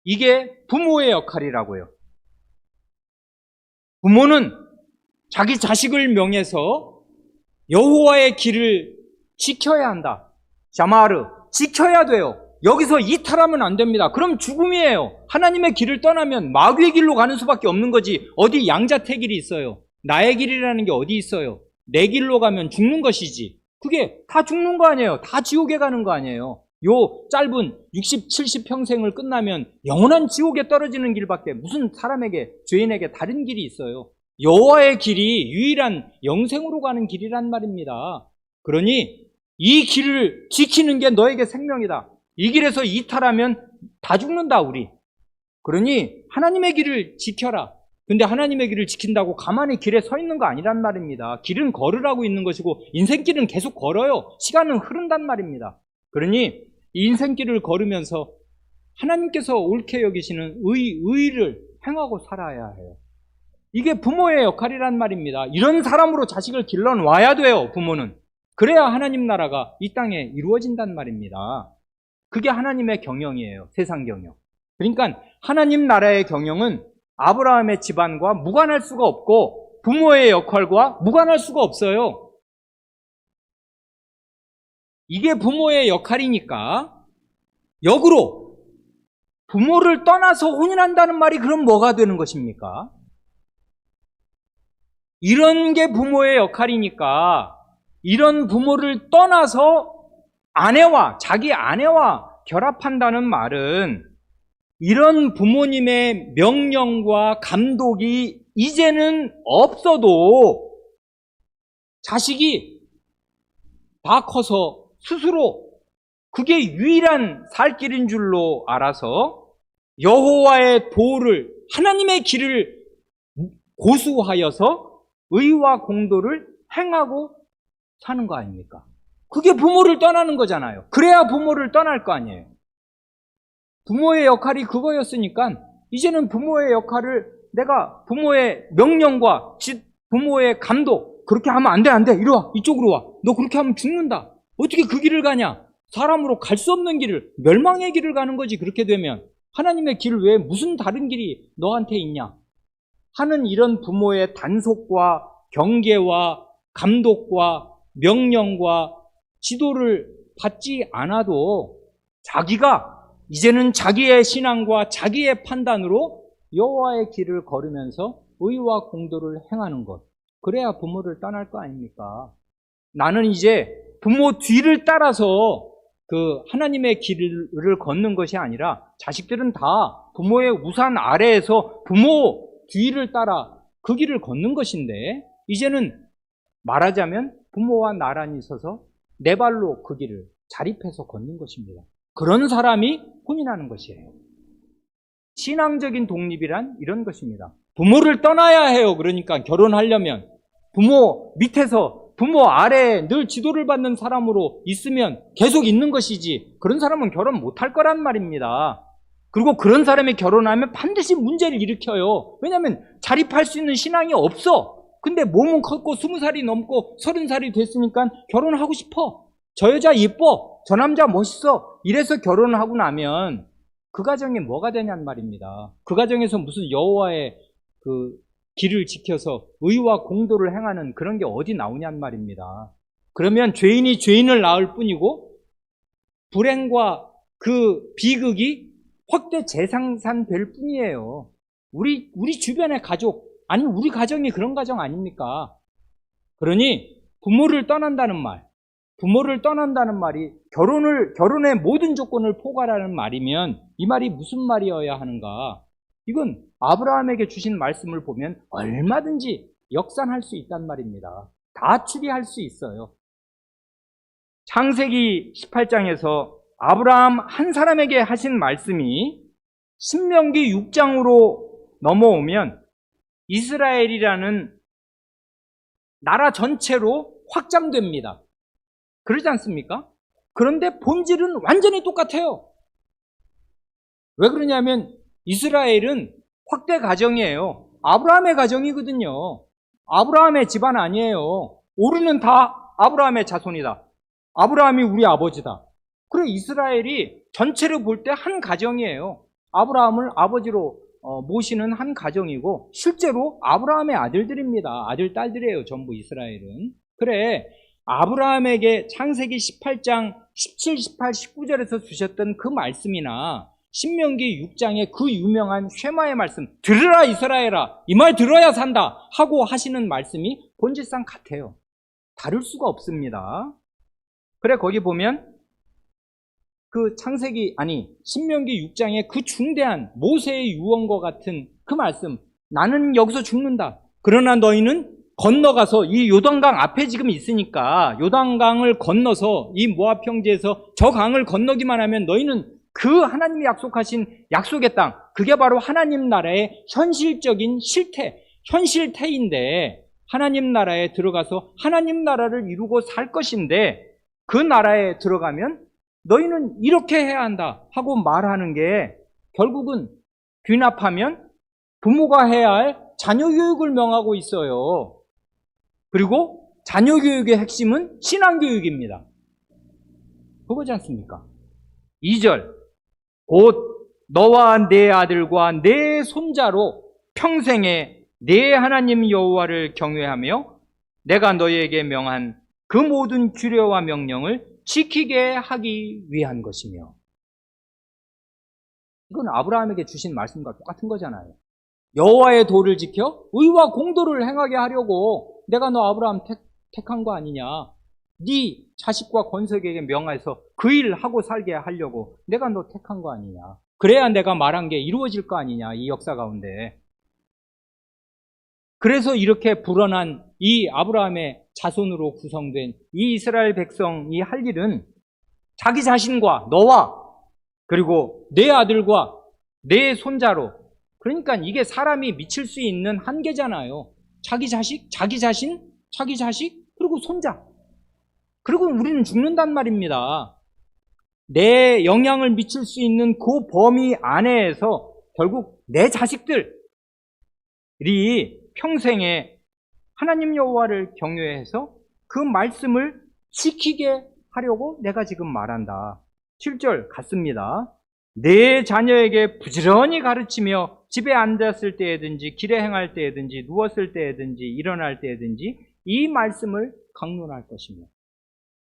이게 부모의 역할이라고요. 부모는 자기 자식을 명해서 여호와의 길을 지켜야 한다. 샤마르, 지켜야 돼요. 여기서 이탈하면 안 됩니다. 그럼 죽음이에요. 하나님의 길을 떠나면 마귀의 길로 가는 수밖에 없는 거지. 어디 양자택일이 있어요? 나의 길이라는 게 어디 있어요? 내 길로 가면 죽는 것이지. 그게 다 죽는 거 아니에요. 다 지옥에 가는 거 아니에요. 요 짧은 60, 70평생을 끝나면 영원한 지옥에 떨어지는 길밖에 무슨 사람에게, 죄인에게 다른 길이 있어요. 여호와의 길이 유일한 영생으로 가는 길이란 말입니다. 그러니 이 길을 지키는 게 너에게 생명이다. 이 길에서 이탈하면 다 죽는다, 우리. 그러니 하나님의 길을 지켜라. 근데 하나님의 길을 지킨다고 가만히 길에 서 있는 거 아니란 말입니다. 길은 걸으라고 있는 것이고 인생길은 계속 걸어요. 시간은 흐른단 말입니다. 그러니 이 인생길을 걸으면서 하나님께서 옳게 여기시는 의를 행하고 살아야 해요. 이게 부모의 역할이란 말입니다. 이런 사람으로 자식을 길러놔야 돼요, 부모는. 그래야 하나님 나라가 이 땅에 이루어진단 말입니다. 그게 하나님의 경영이에요, 세상 경영. 그러니까 하나님 나라의 경영은 아브라함의 집안과 무관할 수가 없고 부모의 역할과 무관할 수가 없어요. 이게 부모의 역할이니까 역으로 부모를 떠나서 혼인한다는 말이 그럼 뭐가 되는 것입니까? 이런 게 부모의 역할이니까 이런 부모를 떠나서 자기 아내와 결합한다는 말은 이런 부모님의 명령과 감독이 이제는 없어도 자식이 다 커서 스스로 그게 유일한 살 길인 줄로 알아서 여호와의 도를, 하나님의 길을 고수하여서 의와 공도를 행하고 사는 거 아닙니까? 그게 부모를 떠나는 거잖아요. 그래야 부모를 떠날 거 아니에요. 부모의 역할이 그거였으니까 이제는 부모의 역할을 내가 부모의 명령과 부모의 감독, 그렇게 하면 안 돼, 안 돼. 이리 와. 이쪽으로 와. 너 그렇게 하면 죽는다. 어떻게 그 길을 가냐? 사람으로 갈 수 없는 길을, 멸망의 길을 가는 거지. 그렇게 되면 하나님의 길 외에 무슨 다른 길이 너한테 있냐? 하는 이런 부모의 단속과 경계와 감독과 명령과 지도를 받지 않아도 자기가 이제는 자기의 신앙과 자기의 판단으로 여호와의 길을 걸으면서 의와 공도를 행하는 것. 그래야 부모를 떠날 거 아닙니까? 나는 이제 부모 뒤를 따라서 그 하나님의 길을 걷는 것이 아니라 자식들은 다 부모의 우산 아래에서 부모 뒤를 따라 그 길을 걷는 것인데 이제는 말하자면 부모와 나란히 서서 내 발로 그 길을 자립해서 걷는 것입니다. 그런 사람이 혼인하는 것이에요. 신앙적인 독립이란 이런 것입니다. 부모를 떠나야 해요. 그러니까 결혼하려면 부모 밑에서 부모 아래에 늘 지도를 받는 사람으로 있으면 계속 있는 것이지 그런 사람은 결혼 못할 거란 말입니다. 그리고 그런 사람이 결혼하면 반드시 문제를 일으켜요. 왜냐하면 자립할 수 있는 신앙이 없어. 근데 몸은 컸고 20살이 넘고 30살이 됐으니까 결혼하고 싶어. 저 여자 예뻐. 저 남자 멋있어. 이래서 결혼을 하고 나면 그 가정이 뭐가 되냔 말입니다. 그 가정에서 무슨 여호와의 그 길을 지켜서 의와 공도를 행하는 그런 게 어디 나오냔 말입니다. 그러면 죄인이 죄인을 낳을 뿐이고 불행과 그 비극이 확대 재생산될 뿐이에요. 우리 주변의 가족, 아니 우리 가정이 그런 가정 아닙니까? 그러니 부모를 떠난다는 말이 결혼의 모든 조건을 포괄하는 말이면 이 말이 무슨 말이어야 하는가? 이건 아브라함에게 주신 말씀을 보면 얼마든지 역산할 수 있단 말입니다. 다 추리할 수 있어요. 창세기 18장에서 아브라함 한 사람에게 하신 말씀이 신명기 6장으로 넘어오면 이스라엘이라는 나라 전체로 확장됩니다. 그러지 않습니까? 그런데 본질은 완전히 똑같아요. 왜 그러냐면 이스라엘은 확대 가정이에요. 아브라함의 가정이거든요. 아브라함의 집안 아니에요. 우리는 다 아브라함의 자손이다. 아브라함이 우리 아버지다. 그래 이스라엘이 전체를 볼 때 한 가정이에요. 아브라함을 아버지로 모시는 한 가정이고 실제로 아브라함의 아들들입니다. 아들, 딸들이에요. 전부 이스라엘은. 그래 아브라함에게 창세기 18장 17, 18, 19절에서 주셨던 그 말씀이나 신명기 6장의 그 유명한 쉐마의 말씀 들으라 이스라엘아 이 말 들어야 산다 하고 하시는 말씀이 본질상 같아요. 다를 수가 없습니다. 그래 거기 보면 그 신명기 6장의 그 중대한 모세의 유언과 같은 그 말씀 나는 여기서 죽는다. 그러나 너희는 건너가서 이 요단강 앞에 지금 있으니까 요단강을 건너서 이 모압 평지에서 저 강을 건너기만 하면 너희는 그 하나님이 약속하신 약속의 땅 그게 바로 하나님 나라의 현실적인 현실태인데 하나님 나라에 들어가서 하나님 나라를 이루고 살 것인데 그 나라에 들어가면 너희는 이렇게 해야 한다 하고 말하는 게 결국은 귀납하면 부모가 해야 할 자녀 교육을 명하고 있어요. 그리고 자녀 교육의 핵심은 신앙 교육입니다. 그거지 않습니까? 2절 곧 너와 내 아들과 내 손자로 평생에 내 하나님 여호와를 경외하며 내가 너희에게 명한 그 모든 규례와 명령을 지키게 하기 위한 것이며 이건 아브라함에게 주신 말씀과 똑같은 거잖아요. 여호와의 도를 지켜 의와 공도를 행하게 하려고 내가 너 아브라함 택한 거 아니냐. 네 자식과 권속에게 명하여서 그 일을 하고 살게 하려고 내가 너 택한 거 아니냐. 그래야 내가 말한 게 이루어질 거 아니냐. 이 역사 가운데. 그래서 이렇게 불어난 이 아브라함의 자손으로 구성된 이 이스라엘 백성이 할 일은 자기 자신과 너와 그리고 내 아들과 내 손자로 그러니까 이게 사람이 미칠 수 있는 한계잖아요. 자기 자식, 자기 자신, 자기 자식, 그리고 손자. 그리고 우리는 죽는단 말입니다. 내 영향을 미칠 수 있는 그 범위 안에서 결국 내 자식들이 평생에 하나님 여호와를 경외해서 그 말씀을 지키게 하려고 내가 지금 말한다. 7절 같습니다. 내 자녀에게 부지런히 가르치며 집에 앉았을 때에든지 길에 행할 때에든지 누웠을 때에든지 일어날 때에든지 이 말씀을 강론할 것이며,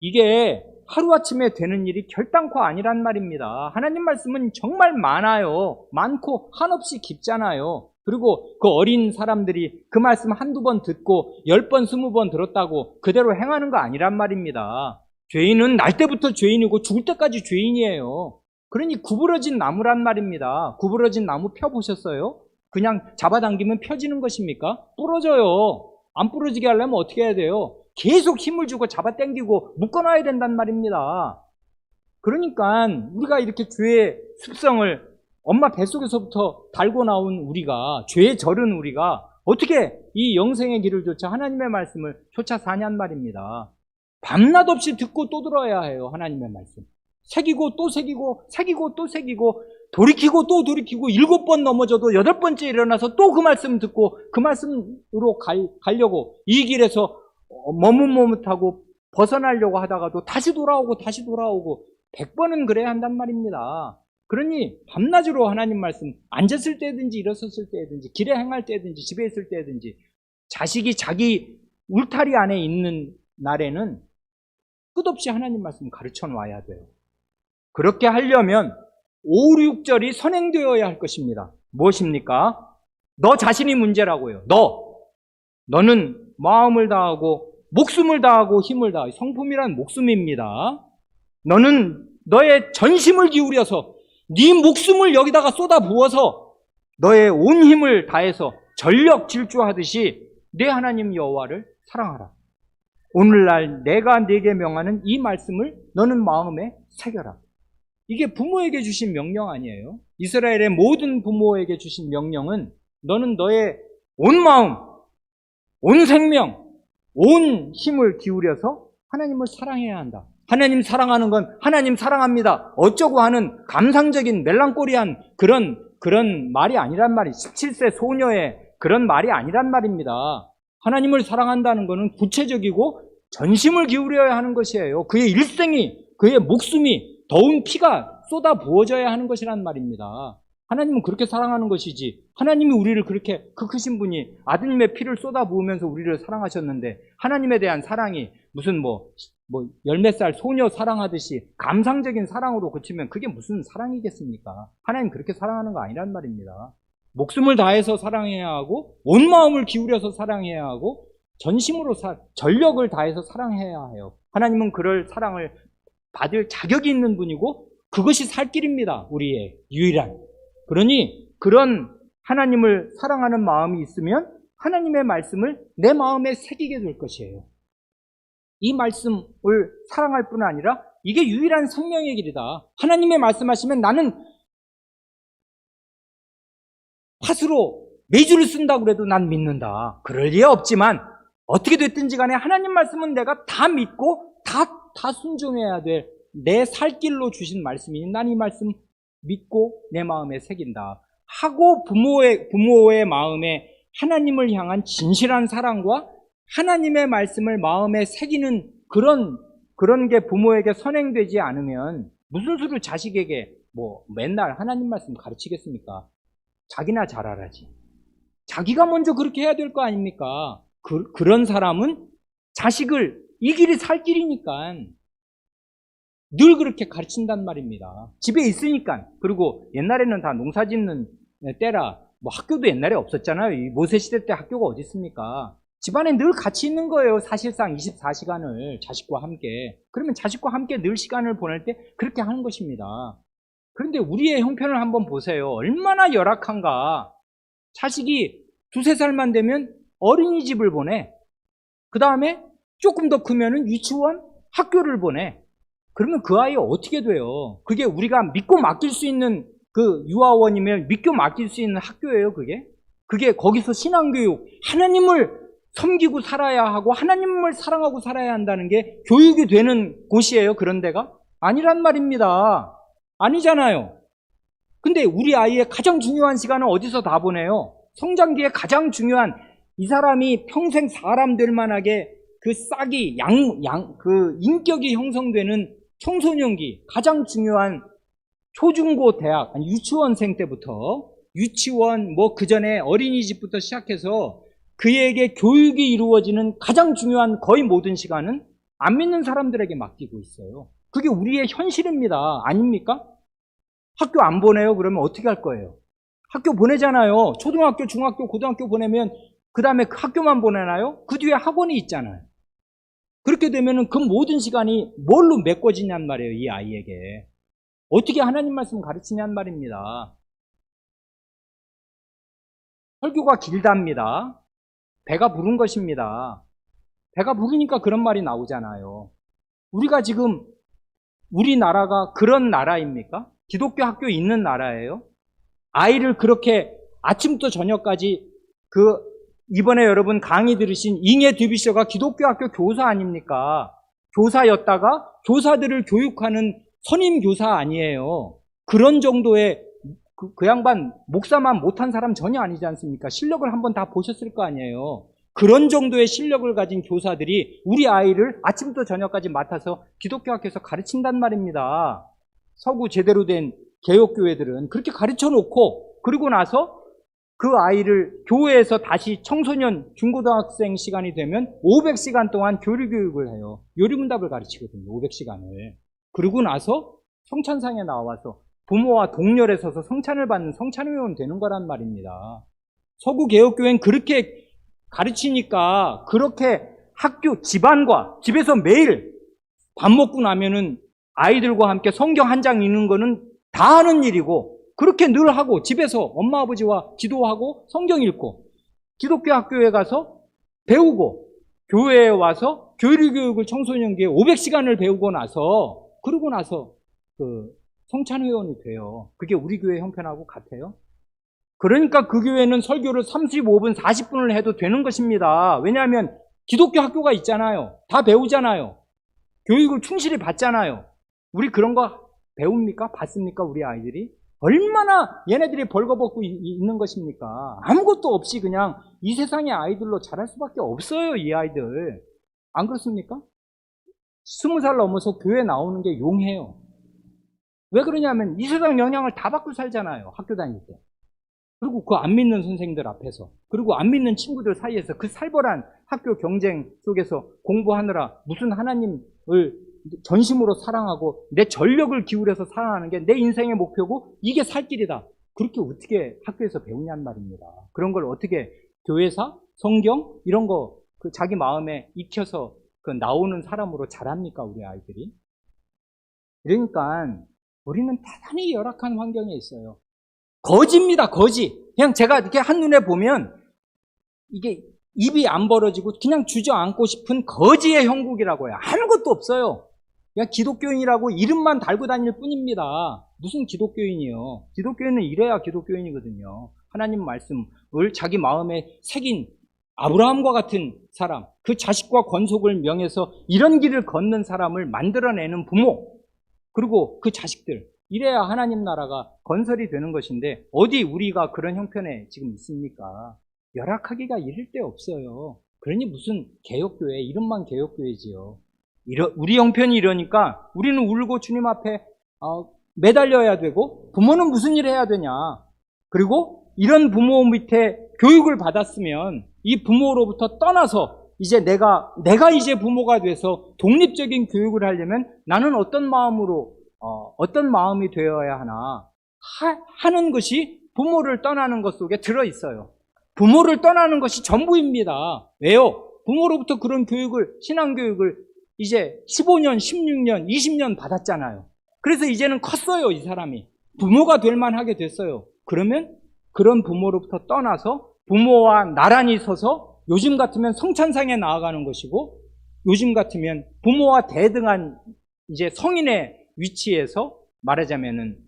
이게 하루아침에 되는 일이 결단코 아니란 말입니다. 하나님 말씀은 정말 많아요. 많고 한없이 깊잖아요. 그리고 그 어린 사람들이 그 말씀 한두 번 듣고 10번, 20번 들었다고 그대로 행하는 거 아니란 말입니다. 죄인은 날 때부터 죄인이고 죽을 때까지 죄인이에요. 그러니 구부러진 나무란 말입니다. 구부러진 나무 펴보셨어요? 그냥 잡아당기면 펴지는 것입니까? 부러져요. 안 부러지게 하려면 어떻게 해야 돼요? 계속 힘을 주고 잡아당기고 묶어놔야 된단 말입니다. 그러니까 우리가 이렇게 죄의 습성을 엄마 뱃속에서부터 달고 나온 우리가, 죄에 절은 우리가 어떻게 이 영생의 길을 쫓아 하나님의 말씀을 쫓아 사냔 말입니다. 밤낮 없이 듣고 또 들어야 해요. 하나님의 말씀 새기고 또 새기고, 새기고 또 새기고, 돌이키고 또 돌이키고, 7번 넘어져도 8번째 일어나서 또 그 말씀 듣고 그 말씀으로 가려고, 이 길에서 머뭇머뭇하고 벗어나려고 하다가도 다시 돌아오고 다시 돌아오고 100번은 그래야 한단 말입니다. 그러니 밤낮으로 하나님 말씀, 앉았을 때든지 일어섰을 때든지 길에 행할 때든지 집에 있을 때든지, 자식이 자기 울타리 안에 있는 날에는 끝없이 하나님 말씀 가르쳐 놔야 돼요. 그렇게 하려면 5, 6절이 선행되어야 할 것입니다. 무엇입니까? 너 자신이 문제라고요. 너는 마음을 다하고 목숨을 다하고 힘을 다하고, 성품이란 목숨입니다. 너는 너의 전심을 기울여서 네 목숨을 여기다가 쏟아 부어서 너의 온 힘을 다해서 전력 질주하듯이 내 하나님 여호와를 사랑하라. 오늘날 내가 네게 명하는 이 말씀을 너는 마음에 새겨라. 이게 부모에게 주신 명령 아니에요? 이스라엘의 모든 부모에게 주신 명령은 너는 너의 온 마음, 온 생명, 온 힘을 기울여서 하나님을 사랑해야 한다. 하나님 사랑하는 건 하나님 사랑합니다 어쩌고 하는 감상적인 멜랑콜리한 그런 말이 아니란 말이, 17세 소녀의 그런 말이 아니란 말입니다. 하나님을 사랑한다는 것은 구체적이고 전심을 기울여야 하는 것이에요. 그의 일생이, 그의 목숨이, 더운 피가 쏟아 부어져야 하는 것이란 말입니다. 하나님은 그렇게 사랑하는 것이지, 하나님이 우리를 그렇게, 그 크신 분이 아들님의 피를 쏟아 부으면서 우리를 사랑하셨는데, 하나님에 대한 사랑이 무슨 열몇 살 소녀 사랑하듯이 감상적인 사랑으로 그치면 그게 무슨 사랑이겠습니까? 하나님 그렇게 사랑하는 거 아니란 말입니다. 목숨을 다해서 사랑해야 하고, 온 마음을 기울여서 사랑해야 하고, 전심으로 전력을 다해서 사랑해야 해요. 하나님은 그럴 사랑을 받을 자격이 있는 분이고, 그것이 살 길입니다. 우리의 유일한. 그러니 그런 하나님을 사랑하는 마음이 있으면 하나님의 말씀을 내 마음에 새기게 될 것이에요. 이 말씀을 사랑할 뿐 아니라 이게 유일한 생명의 길이다. 하나님의 말씀하시면 나는 팥으로 메주를 쓴다고 해도 난 믿는다. 그럴 리 없지만 어떻게 됐든지 간에 하나님 말씀은 내가 다 믿고 다 순종해야 될 내 살 길로 주신 말씀이니 난 이 말씀 믿고 내 마음에 새긴다 하고, 부모의 마음에 하나님을 향한 진실한 사랑과 하나님의 말씀을 마음에 새기는 그런 게 부모에게 선행되지 않으면 무슨 수로 자식에게 맨날 하나님 말씀 가르치겠습니까? 자기나 잘하라지. 자기가 먼저 그렇게 해야 될 거 아닙니까? 그런 사람은 자식을, 이 길이 살 길이니까 늘 그렇게 가르친단 말입니다. 집에 있으니까. 그리고 옛날에는 다 농사 짓는 때라 학교도 옛날에 없었잖아요. 이 모세시대 때 학교가 어디 있습니까? 집안에 늘 같이 있는 거예요. 사실상 24시간을 자식과 함께. 그러면 자식과 함께 늘 시간을 보낼 때 그렇게 하는 것입니다. 그런데 우리의 형편을 한번 보세요. 얼마나 열악한가. 자식이 2-3살만 되면 어린이집을 보내. 그 다음에 조금 더 크면은 유치원, 학교를 보내. 그러면 그 아이 어떻게 돼요? 그게 우리가 믿고 맡길 수 있는 그 유아원이면 믿고 맡길 수 있는 학교예요, 그게 거기서 신앙교육, 하나님을 섬기고 살아야 하고 하나님을 사랑하고 살아야 한다는 게 교육이 되는 곳이에요, 그런 데가? 아니란 말입니다. 아니잖아요. 근데 우리 아이의 가장 중요한 시간은 어디서 다 보내요? 성장기에 가장 중요한 이 사람이 평생 사람 될 만하게 그 싹이 그 인격이 형성되는 청소년기, 가장 중요한 초중고 대학, 아니 유치원생 때부터, 유치원 그 전에 어린이집부터 시작해서 그에게 교육이 이루어지는 가장 중요한 거의 모든 시간은 안 믿는 사람들에게 맡기고 있어요. 그게 우리의 현실입니다. 아닙니까? 학교 안 보내요? 그러면 어떻게 할 거예요? 학교 보내잖아요. 초등학교, 중학교, 고등학교 보내면 그 다음에 그 학교만 보내나요? 그 뒤에 학원이 있잖아요. 그렇게 되면은 그 모든 시간이 뭘로 메꿔지냔 말이에요, 이 아이에게. 어떻게 하나님 말씀 가르치냔 말입니다. 설교가 길답니다. 배가 부른 것입니다. 배가 부르니까 그런 말이 나오잖아요. 우리가 지금 우리나라가 그런 나라입니까? 기독교 학교 있는 나라예요? 아이를 그렇게 아침부터 저녁까지 이번에 여러분 강의 들으신 잉해 드비셔가 기독교 학교 교사 아닙니까? 교사였다가 교사들을 교육하는 선임 교사 아니에요. 그런 정도의 그 양반 목사만 못한 사람 전혀 아니지 않습니까? 실력을 한번 다 보셨을 거 아니에요. 그런 정도의 실력을 가진 교사들이 우리 아이를 아침부터 저녁까지 맡아서 기독교 학교에서 가르친단 말입니다. 서구 제대로 된 개혁교회들은 그렇게 가르쳐 놓고 그리고 나서 그 아이를 교회에서 다시 청소년, 중고등학생 시간이 되면 500시간 동안 교리교육을 해요. 요리문답을 가르치거든요. 500시간을. 그러고 나서 성찬상에 나와서 부모와 동렬에 서서 성찬을 받는 성찬회원 되는 거란 말입니다. 서구 개혁교회는 그렇게 가르치니까 그렇게 학교, 집안과 집에서 매일 밥 먹고 나면은 아이들과 함께 성경 한 장 읽는 거는 다 하는 일이고 그렇게 늘 하고 집에서 엄마 아버지와 기도하고 성경 읽고 기독교 학교에 가서 배우고 교회에 와서 교리교육을 청소년기에 500시간을 배우고 나서 그러고 나서 그 성찬회원이 돼요. 그게 우리 교회 형편하고 같아요? 그러니까 그 교회는 설교를 35분, 40분을 해도 되는 것입니다. 왜냐하면 기독교 학교가 있잖아요. 다 배우잖아요. 교육을 충실히 받잖아요. 우리 그런 거 배웁니까? 받습니까? 우리 아이들이? 얼마나 얘네들이 벌거벗고 있는 것입니까? 아무것도 없이 그냥 이 세상의 아이들로 자랄 수밖에 없어요, 이 아이들. 안 그렇습니까? 20살 넘어서 교회 나오는 게 용해요. 왜 그러냐면 이 세상 영향을 다 받고 살잖아요, 학교 다닐 때. 그리고 그 안 믿는 선생님들 앞에서, 그리고 안 믿는 친구들 사이에서 그 살벌한 학교 경쟁 속에서 공부하느라 무슨 하나님을 전심으로 사랑하고 내 전력을 기울여서 사랑하는 게 내 인생의 목표고 이게 살 길이다. 그렇게 어떻게 학교에서 배우냔 말입니다. 그런 걸 어떻게 교회사, 성경 이런 거 자기 마음에 익혀서 나오는 사람으로 자랍니까, 우리 아이들이? 그러니까 우리는 대단히 열악한 환경에 있어요. 거지입니다, 거지. 그냥 제가 이렇게 한눈에 보면 이게 입이 안 벌어지고 그냥 주저앉고 싶은 거지의 형국이라고 해요. 아무것도 없어요. 그냥 기독교인이라고 이름만 달고 다닐 뿐입니다. 무슨 기독교인이요? 기독교인은 이래야 기독교인이거든요. 하나님 말씀을 자기 마음에 새긴 아브라함과 같은 사람, 그 자식과 권속을 명해서 이런 길을 걷는 사람을 만들어내는 부모, 그리고 그 자식들, 이래야 하나님 나라가 건설이 되는 것인데 어디 우리가 그런 형편에 지금 있습니까? 열악하기가 이를 데 없어요. 그러니 무슨 개혁교회, 이름만 개혁교회지요. 우리 형편이 이러니까 우리는 울고 주님 앞에 매달려야 되고 부모는 무슨 일을 해야 되냐. 그리고 이런 부모 밑에 교육을 받았으면 이 부모로부터 떠나서 이제 내가 이제 부모가 돼서 독립적인 교육을 하려면 나는 어떤 마음이 되어야 하나 하는 것이 부모를 떠나는 것 속에 들어있어요. 부모를 떠나는 것이 전부입니다. 왜요? 부모로부터 그런 교육을, 신앙교육을 이제 15년, 16년, 20년 받았잖아요. 그래서 이제는 컸어요, 이 사람이. 부모가 될 만하게 됐어요. 그러면 그런 부모로부터 떠나서 부모와 나란히 서서 요즘 같으면 성찬상에 나아가는 것이고 요즘 같으면 부모와 대등한 이제 성인의 위치에서 말하자면은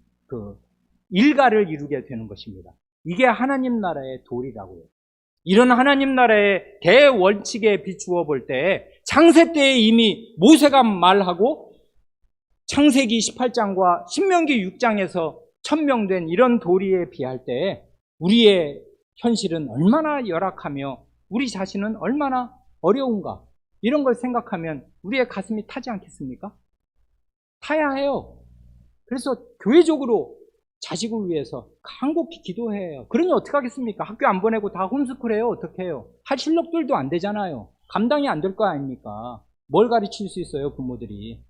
일가를 이루게 되는 것입니다. 이게 하나님 나라의 도리라고요. 이런 하나님 나라의 대원칙에 비추어 볼 때 창세 때에 이미 모세가 말하고 창세기 18장과 신명기 6장에서 천명된 이런 도리에 비할 때 우리의 현실은 얼마나 열악하며 우리 자신은 얼마나 어려운가, 이런 걸 생각하면 우리의 가슴이 타지 않겠습니까? 타야 해요. 그래서 교회적으로 자식을 위해서 간곡히 기도해야 해요. 그러니 어떻게 하겠습니까? 학교 안 보내고 다 홈스쿨해요. 어떻게 해요? 할 실력들도 안 되잖아요. 감당이 안 될 거 아닙니까? 뭘 가르칠 수 있어요, 부모들이.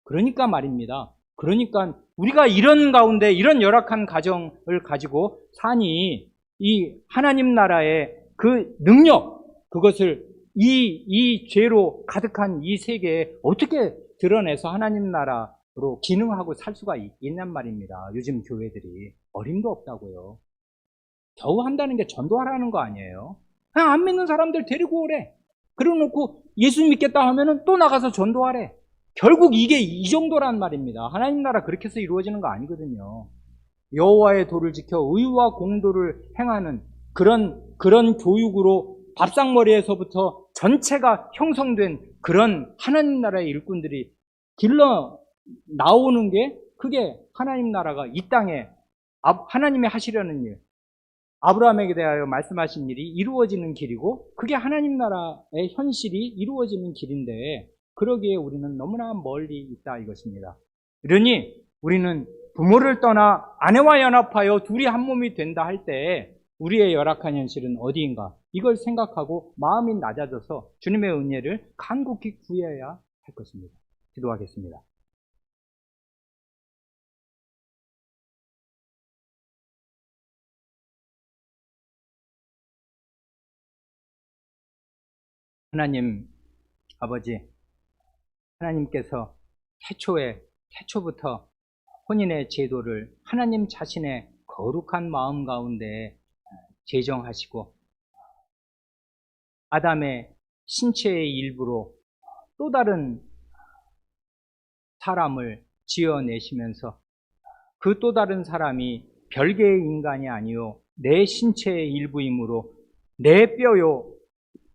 그러니까 말입니다. 그러니까 우리가 이런 가운데 이런 열악한 가정을 가지고 사니 이 하나님 나라의 그 능력, 그것을 이 죄로 가득한 이 세계에 어떻게 드러내서 하나님 나라로 기능하고 살 수가 있냔 말입니다. 요즘 교회들이 어림도 없다고요. 겨우 한다는 게 전도하라는 거 아니에요. 그냥 안 믿는 사람들 데리고 오래. 그래놓고 예수 믿겠다 하면은 또 나가서 전도하래. 결국 이게 이 정도란 말입니다. 하나님 나라 그렇게 해서 이루어지는 거 아니거든요. 여호와의 도를 지켜 의와 공도를 행하는 그런 교육으로 밥상머리에서부터 전체가 형성된 그런 하나님 나라의 일꾼들이 길러 나오는 게, 그게 하나님 나라가 이 땅에 하나님이 하시려는 일, 아브라함에게 대하여 말씀하신 일이 이루어지는 길이고, 그게 하나님 나라의 현실이 이루어지는 길인데, 그러기에 우리는 너무나 멀리 있다 이것입니다. 그러니 우리는 부모를 떠나 아내와 연합하여 둘이 한 몸이 된다 할 때 우리의 열악한 현실은 어디인가, 이걸 생각하고 마음이 낮아져서 주님의 은혜를 간곡히 구해야 할 것입니다. 기도하겠습니다. 하나님 아버지, 하나님께서 태초부터 혼인의 제도를 하나님 자신의 거룩한 마음 가운데 제정하시고 아담의 신체의 일부로 또 다른 사람을 지어내시면서 그 또 다른 사람이 별개의 인간이 아니요 내 신체의 일부이므로 내 뼈요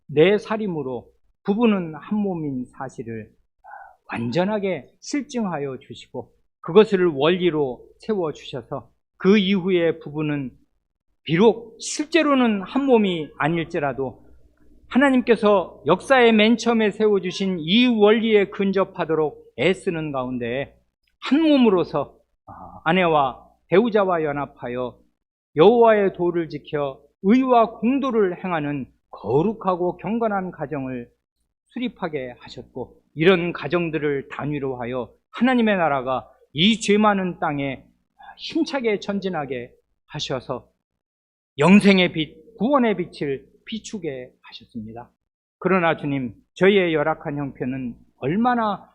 내 살이므로 부부는 한 몸인 사실을 완전하게 실증하여 주시고 그것을 원리로 세워주셔서 그 이후에 부부는 비록 실제로는 한 몸이 아닐지라도 하나님께서 역사의 맨 처음에 세워주신 이 원리에 근접하도록 애쓰는 가운데 한 몸으로서 아내와 배우자와 연합하여 여호와의 도를 지켜 의와 공도를 행하는 거룩하고 경건한 가정을 수립하게 하셨고, 이런 가정들을 단위로 하여 하나님의 나라가 이 죄 많은 땅에 힘차게 전진하게 하셔서 영생의 빛, 구원의 빛을 비추게 하셨습니다. 그러나 주님, 저희의 열악한 형편은 얼마나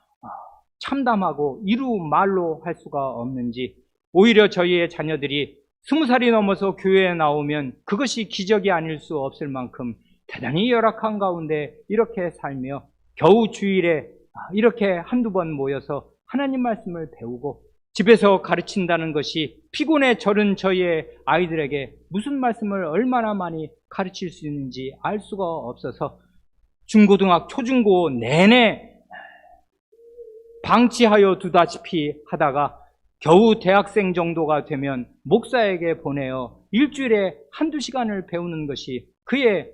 참담하고 이루 말로 할 수가 없는지, 오히려 저희의 자녀들이 20살이 넘어서 교회에 나오면 그것이 기적이 아닐 수 없을 만큼 대단히 열악한 가운데 이렇게 살며 겨우 주일에 이렇게 한두 번 모여서 하나님 말씀을 배우고 집에서 가르친다는 것이 피곤에 절은 저희의 아이들에게 무슨 말씀을 얼마나 많이 가르칠 수 있는지 알 수가 없어서 중고등학교, 초중고 내내 방치하여 두다시피 하다가 겨우 대학생 정도가 되면 목사에게 보내어 일주일에 한두 시간을 배우는 것이 그의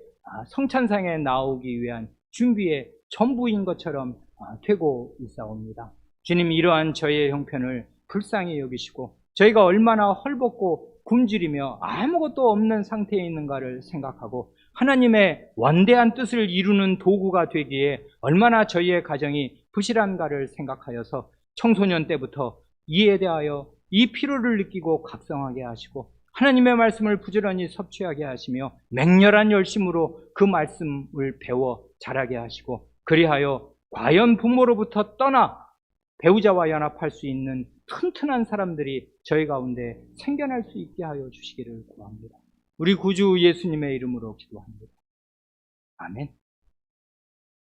성찬상에 나오기 위한 준비의 전부인 것처럼 되고 있사옵니다. 주님, 이러한 저희의 형편을 불쌍히 여기시고 저희가 얼마나 헐벗고 굶주리며 아무것도 없는 상태에 있는가를 생각하고 하나님의 원대한 뜻을 이루는 도구가 되기에 얼마나 저희의 가정이 부실한가를 생각하여서 청소년 때부터 이에 대하여 이 필요를 느끼고 각성하게 하시고 하나님의 말씀을 부지런히 섭취하게 하시며 맹렬한 열심으로 그 말씀을 배워 자라게 하시고, 그리하여 과연 부모로부터 떠나 배우자와 연합할 수 있는 튼튼한 사람들이 저희 가운데 생겨날 수 있게 하여 주시기를 구합니다. 우리 구주 예수님의 이름으로 기도합니다. 아멘.